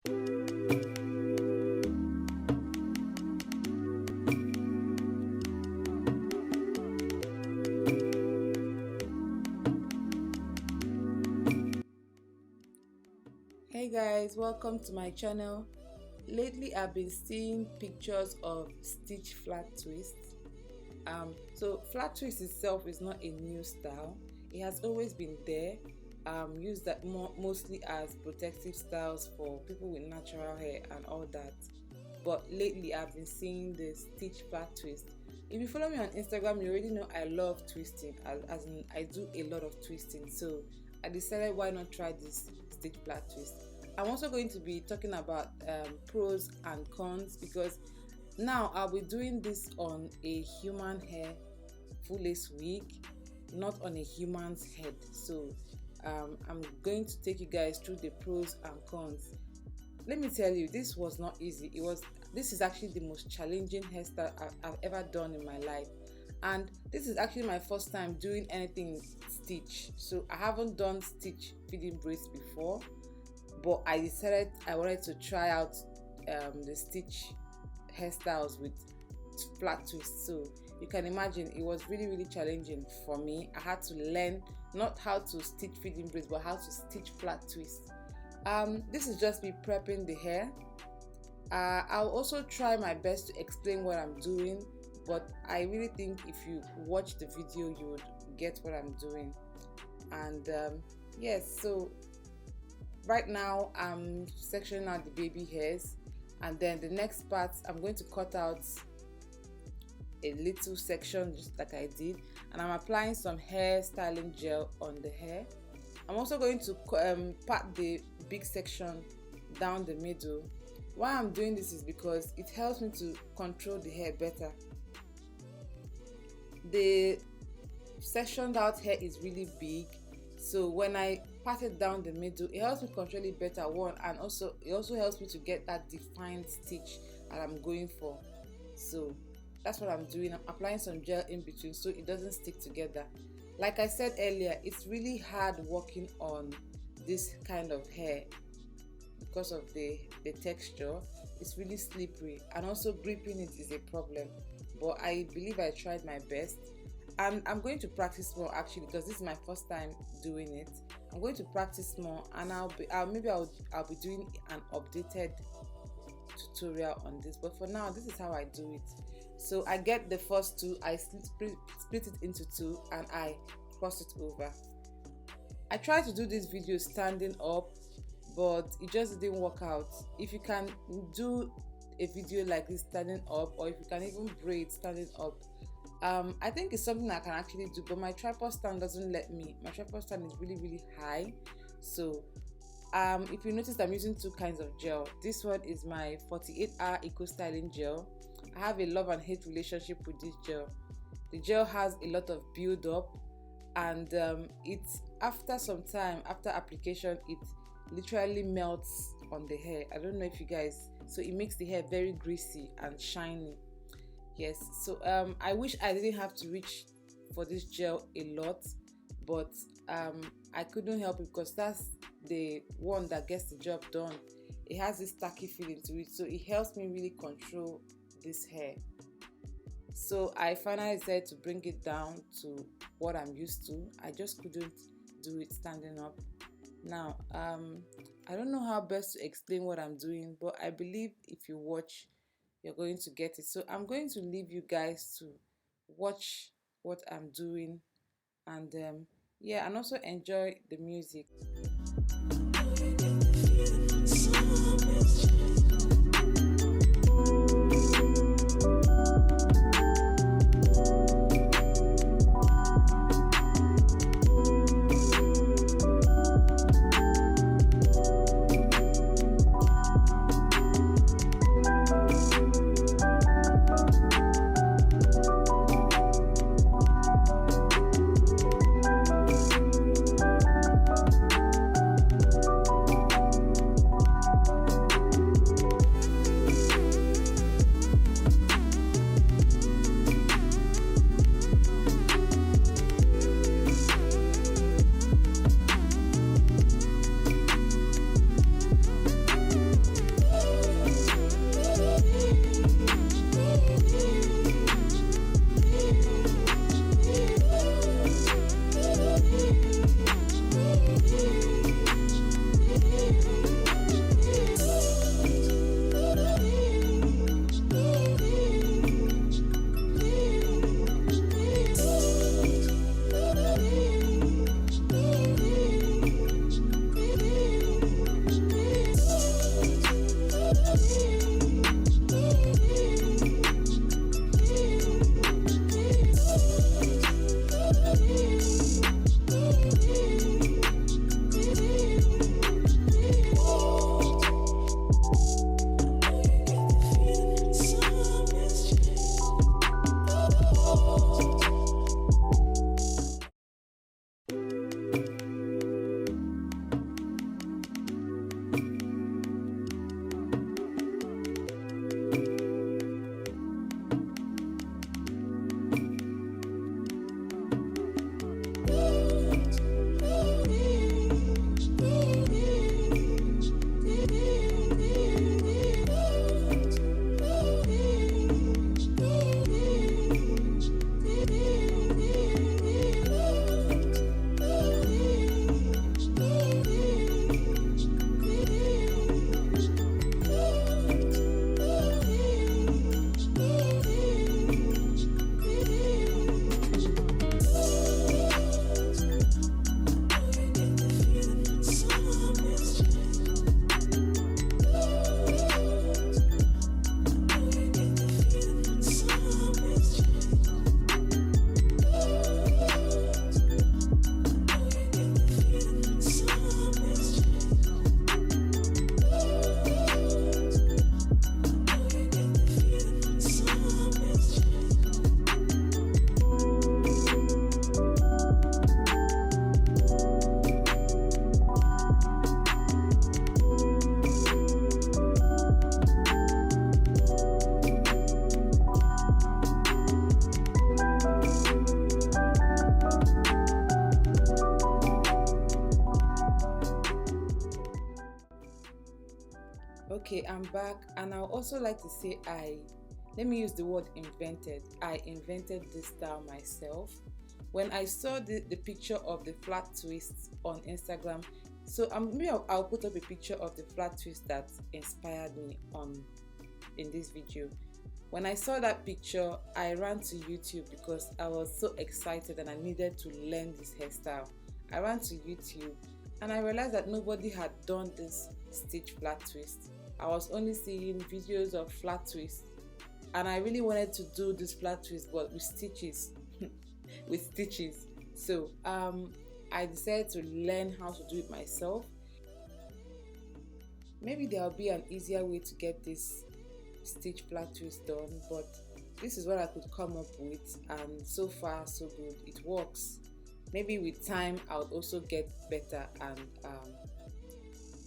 Hey guys, welcome to my channel. Lately I've been seeing pictures of stitch flat twists. So flat twist itself is not a new style. It has always been there, used that mostly as protective styles for people with natural hair and all that. But lately I've been seeing the stitch flat twist. If you follow me on Instagram, you already know I love twisting, as in I do a lot of twisting. So I decided, why not try this stitch flat twist. I'm also going to be talking about pros and cons, because now I'll be doing this on a human hair full lace wig, not on a human's head. So I'm going to take you guys through the pros and cons. Let me tell you, this was not easy. This is actually the most challenging hairstyle I've ever done in my life, and this is actually my first time doing anything stitch. So I haven't done stitch feeding braids before, but I decided I wanted to try out the stitch hairstyles with flat twists. So you can imagine it was really challenging for me. I had to learn not how to stitch feeding braids, but how to stitch flat twists. This is just me prepping the hair. I'll also try my best to explain what I'm doing, but I really think if you watch the video you would get what I'm doing. And yes, so right now I'm sectioning out the baby hairs, and then the next part I'm going to cut out a little section just like I did, and I'm applying some hair styling gel on the hair. I'm also going to part the big section down the middle. Why I'm doing this is because it helps me to control the hair better. The sectioned out hair is really big, so when I part it down the middle, it helps me control it better, one, and also it also helps me to get that defined stitch that I'm going for. So that's what I'm doing. I'm applying some gel in between so it doesn't stick together. Like I said earlier, it's really hard working on this kind of hair because of the texture. It's really slippery, and also gripping it is a problem, but I believe I tried my best. And I'm going to practice more actually, because this is my first time doing it. I'm going to practice more, and I'll be doing an updated tutorial on this, but for now this is how I do it. So I get the first two, I split it into two, and I cross it over. I tried to do this video standing up, but it just didn't work out. If you can do a video like this standing up, or if you can even braid standing up, I think it's something I can actually do, but my tripod stand doesn't let me. My tripod stand is really high. So if you notice, I'm using two kinds of gel. This one is my 48-hour eco styling gel. I have a love and hate relationship with this gel. The gel has a lot of build up, and it's after some time, after application, it literally melts on the hair. I don't know if you guys, so it makes the hair very greasy and shiny. Yes, so I wish I didn't have to reach for this gel a lot, but I couldn't help it because that's the one that gets the job done. It has this tacky feeling to it, so it helps me really control this hair. So I finally decided to bring it down to what I'm used to. I just couldn't do it standing up. Now I don't know how best to explain what I'm doing, but I believe if you watch you're going to get it. So I'm going to leave you guys to watch what I'm doing, and yeah, and also enjoy the music. Okay, I'm back, and I would also like to say let me use the word invented. I invented this style myself. When I saw the picture of the flat twists on Instagram, so maybe I'll put up a picture of the flat twist that inspired me on in this video. When I saw that picture, I ran to YouTube because I was so excited and I needed to learn this hairstyle. I ran to YouTube and I realized that nobody had done this stitch flat twist. I was only seeing videos of flat twists, and I really wanted to do this flat twist but with stitches. With stitches. So I decided to learn how to do it myself. Maybe there'll be an easier way to get this stitch flat twist done, but this is what I could come up with, and so far so good. It works. Maybe with time I would also get better, and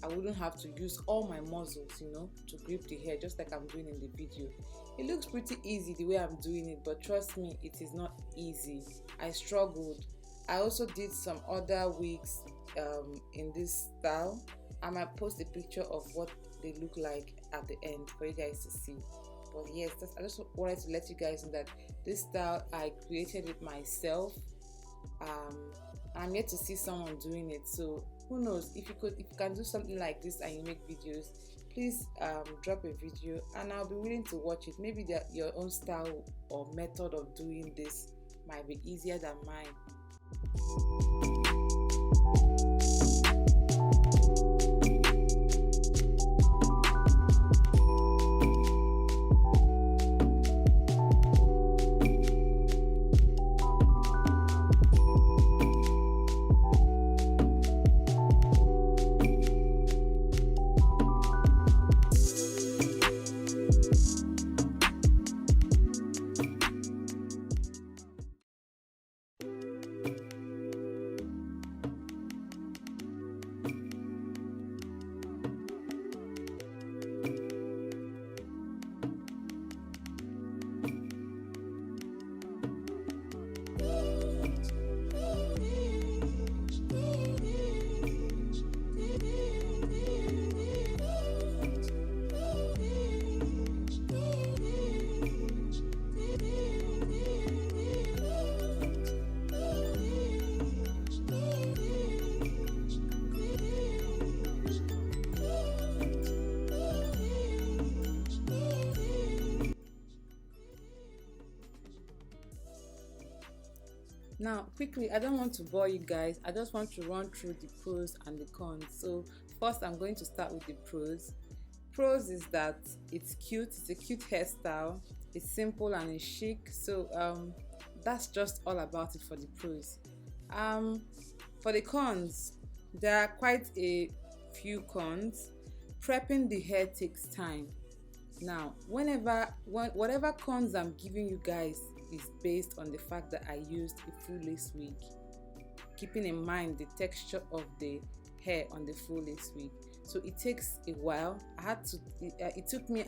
I wouldn't have to use all my muscles, to grip the hair just like I'm doing in the video. It looks pretty easy the way I'm doing it, but trust me, it is not easy. I struggled. I also did some other wigs in this style. I might post a picture of what they look like at the end for you guys to see. But yes, I just wanted to let you guys know that this style, I created it myself. I'm yet to see someone doing it, so who knows, if you can do something like this and you make videos, please drop a video and I'll be willing to watch it. Maybe your own style or method of doing this might be easier than mine. Now, quickly, I don't want to bore you guys. I just want to run through the pros and the cons. So first, I'm going to start with the pros. Pros is that it's cute. It's a cute hairstyle. It's simple and it's chic. So that's just all about it for the pros. For the cons, there are quite a few cons. Prepping the hair takes time. Now, whatever cons I'm giving you guys is based on the fact that I used a full lace wig, keeping in mind the texture of the hair on the full lace wig. So it takes a while. It took me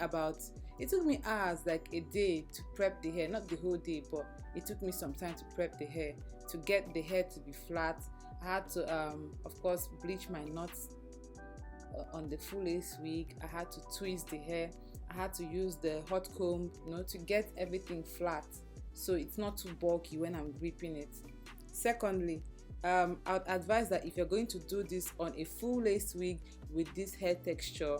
hours, like a day, to prep the hair. Not the whole day, but it took me some time to prep the hair, to get the hair to be flat. I had to of course bleach my knots on the full lace wig. I had to twist the hair. I had to use the hot comb, to get everything flat, so it's not too bulky when I'm gripping it. Secondly, I would advise that if you're going to do this on a full lace wig with this hair texture,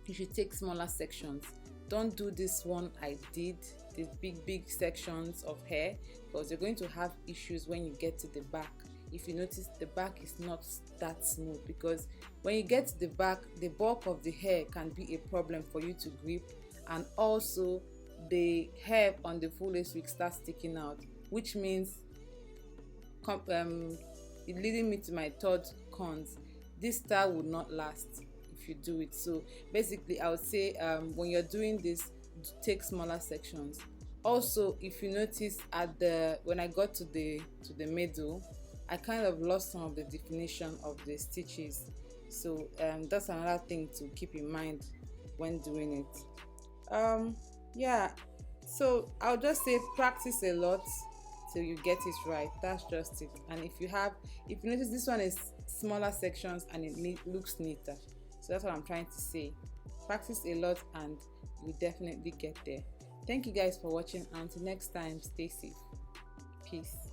you should take smaller sections. Don't do this one I did, these big sections of hair, because you're going to have issues when you get to the back. If you notice, the back is not that smooth, because when you get to the back, the bulk of the hair can be a problem for you to grip, and also the hair on the full lace wig starts sticking out, which means it leading me to my third cons. This style would not last if you do it. So basically, I would say when you're doing this, take smaller sections. Also, if you notice when I got to the middle, I kind of lost some of the definition of the stitches. So that's another thing to keep in mind when doing it. Yeah, so I'll just say practice a lot till you get it right. That's just it. And if you notice, this one is smaller sections and it looks neater. So that's what I'm trying to say. Practice a lot and you definitely get there. Thank you guys for watching, and until next time, stay safe. Peace.